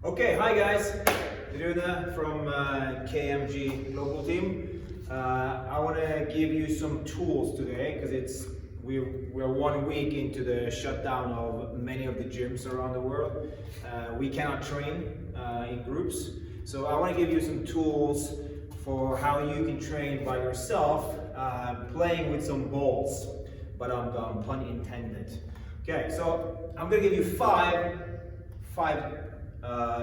Okay, hi guys, Rune from KMG local team. I want to give you some tools today because we're 1 week into the shutdown of many of the gyms around the world. We cannot train in groups, so I want to give you some tools for how you can train by yourself, playing with some balls, but pun intended. Okay, so I'm going to give you five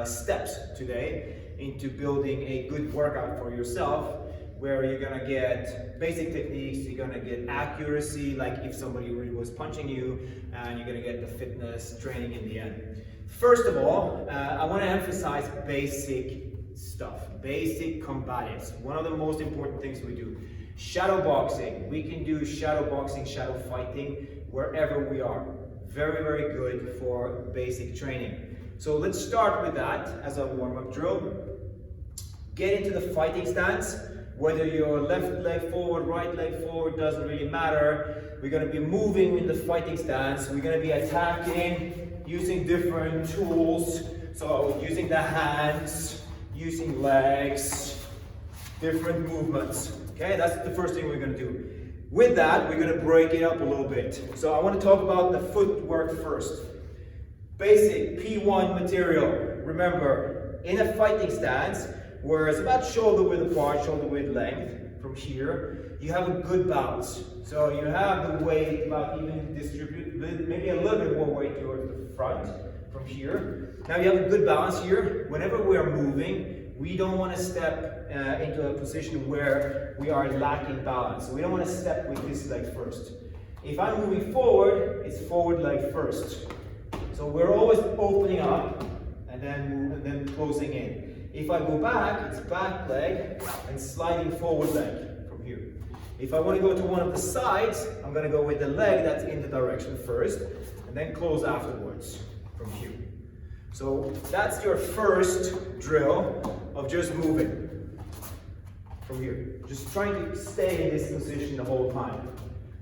steps today into building a good workout for yourself, where you're gonna get basic techniques, you're gonna get accuracy, like if somebody really was punching you, and you're gonna get the fitness training in the end. First of all, I want to emphasize basic stuff, basic combatives. One of the most important things we do, shadow boxing. We can do shadow boxing, shadow fighting wherever we are. Very, very good for basic training. So let's start with that as a warm-up drill. Get into the fighting stance. Whether you're left leg forward, right leg forward, doesn't really matter. We're going to be moving in the fighting stance. We're going to be attacking using different tools. So using the hands, using legs, different movements. Okay, that's the first thing we're going to do. With that, we're going to break it up a little bit. So I want to talk about the footwork first. Basic P1 material. Remember, in a fighting stance, where it's about shoulder width apart, shoulder width length, from here, you have a good balance. So you have the weight about even distributed, maybe a little bit more weight towards the front, from here. Now you have a good balance here. Whenever we are moving, we don't want to step into a position where we are lacking balance. So we don't want to step with this leg first. If I'm moving forward, it's forward leg first. So we're always opening up and then closing in. If I go back, it's back leg and sliding forward leg from here. If I want to go to one of the sides, I'm going to go with the leg that's in the direction first and then close afterwards from here. So that's your first drill of just moving from here. Just trying to stay in this position the whole time.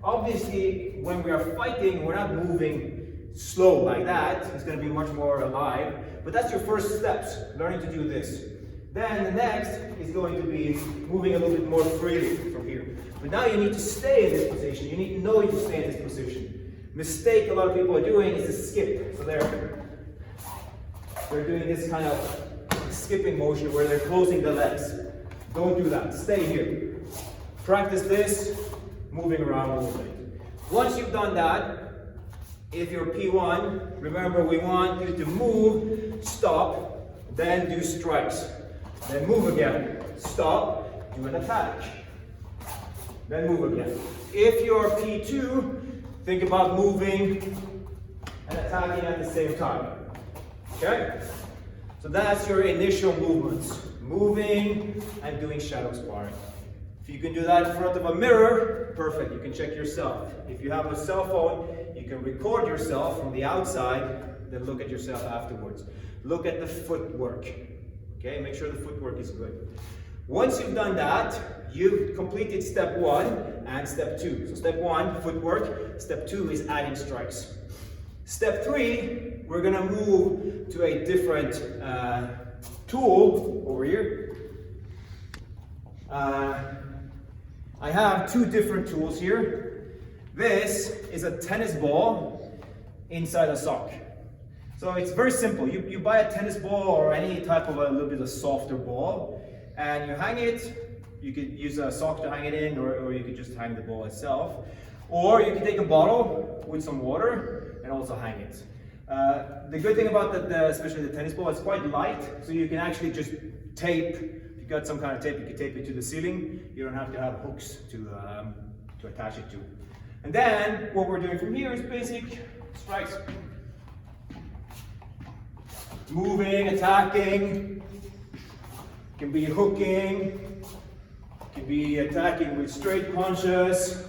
Obviously, when we are fighting, we're not moving slow like that. It's going to be much more alive. But that's your first steps, learning to do this. Then the next is going to be moving a little bit more freely from here. But now you need to stay in this position. You need to know you can stay in this position. Mistake a lot of people are doing is to skip. So they're doing this kind of skipping motion where they're closing the legs. Don't do that. Stay here. Practice this, moving around a little bit. Once you've done that, if you're P1, remember we want you to move, stop, then do strikes. Then move again, stop, do an attack. Then move again. If you're P2, think about moving and attacking at the same time. Okay? So that's your initial movements. Moving and doing shadow sparring. If you can do that in front of a mirror, perfect, you can check yourself. If you have a cell phone, you can record yourself from the outside, then look at yourself afterwards. Look at the footwork. Okay, make sure the footwork is good. Once you've done that, you've completed step 1 and step 2. So step 1, footwork. Step 2 is adding strikes. Step 3, we're going to move to a different tool over here. I have 2 different tools here. This is a tennis ball inside a sock. So it's very simple. You buy a tennis ball or any type of a little bit of softer ball and you hang it. You could use a sock to hang it in, or you could just hang the ball itself. Or you can take a bottle with some water and also hang it. The good thing about especially the tennis ball, it's quite light, so you can actually just tape. If you got some kind of tape, you can tape it to the ceiling. You don't have to have hooks to attach it to. And then what we're doing from here is basic strikes. Moving, attacking, can be hooking, can be attacking with straight punches,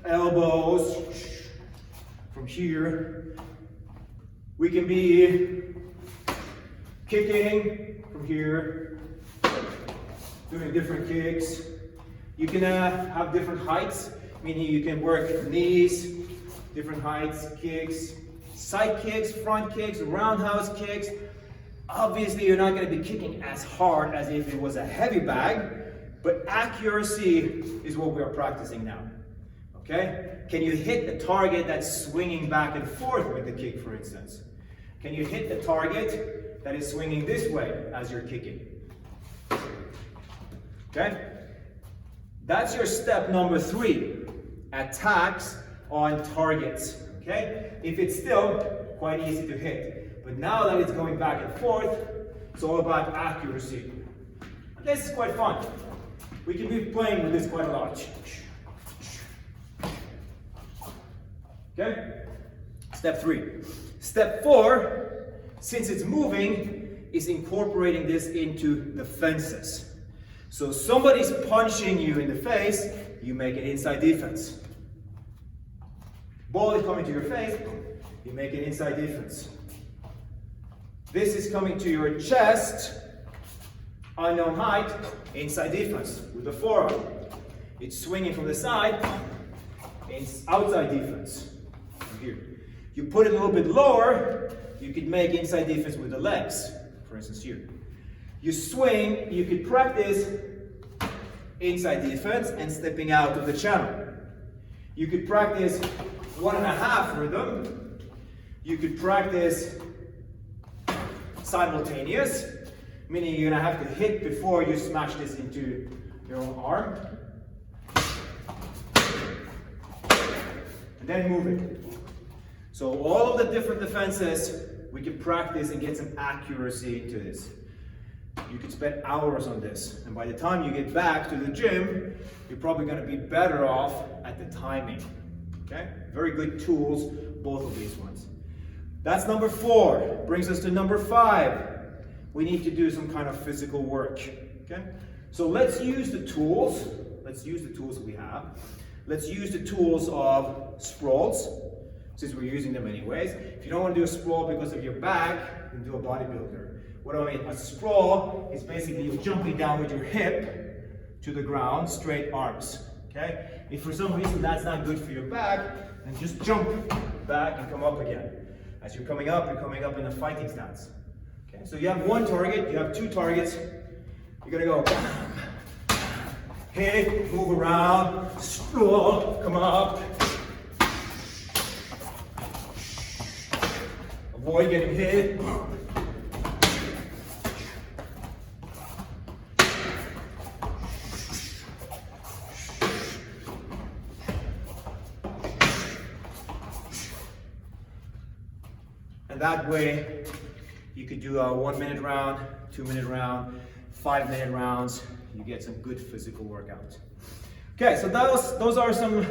elbows, from here. We can be kicking from here, doing different kicks. You can have different heights, meaning you can work knees, different heights, kicks, side kicks, front kicks, roundhouse kicks. Obviously, you're not going to be kicking as hard as if it was a heavy bag, but accuracy is what we are practicing now. Okay? Can you hit the target that's swinging back and forth with the kick, for instance? Can you hit the target that is swinging this way as you're kicking? Okay? That's your step number 3. Attacks on targets. Okay? If it's still, quite easy to hit. But now that it's going back and forth, it's all about accuracy. This is quite fun. We can be playing with this quite a lot. Okay? Step 3. Step 4, since it's moving, is incorporating this into the fences. So somebody's punching you in the face, you make an inside defense. Ball is coming to your face, you make an inside defense. This is coming to your chest, unknown height, inside defense with the forearm. It's swinging from the side, it's outside defense. Here. You put it a little bit lower, you could make inside defense with the legs, for instance here. You swing, you could practice inside defense and stepping out of the channel. You could practice 1.5 rhythm. You could practice simultaneous, meaning you're gonna have to hit before you smash this into your own arm. And then move it. So all of the different defenses, we can practice and get some accuracy into this. You could spend hours on this, and by the time you get back to the gym, you're probably going to be better off at the timing. Okay? Very good tools, both of these ones. That's number 4. Brings us to number 5. We need to do some kind of physical work. Okay? So let's use the tools. Let's use the tools that we have. Let's use the tools of sprawls, since we're using them anyways. If you don't want to do a sprawl because of your back, then do a bodybuilder. What do I mean? A sprawl is basically you jumping down with your hip to the ground, straight arms. Okay? If for some reason that's not good for your back, then just jump back and come up again. As you're coming up in a fighting stance. Okay? So you have 1 target, you have 2 targets. You're gonna go hit, move around, sprawl, come up. Avoid getting hit. And that way, you could do a 1-minute round, 2-minute round, 5-minute rounds. You get some good physical workout. Okay, so those are some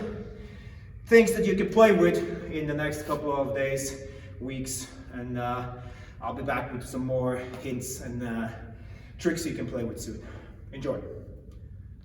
things that you can play with in the next couple of days, weeks, and I'll be back with some more hints and tricks you can play with soon. Enjoy.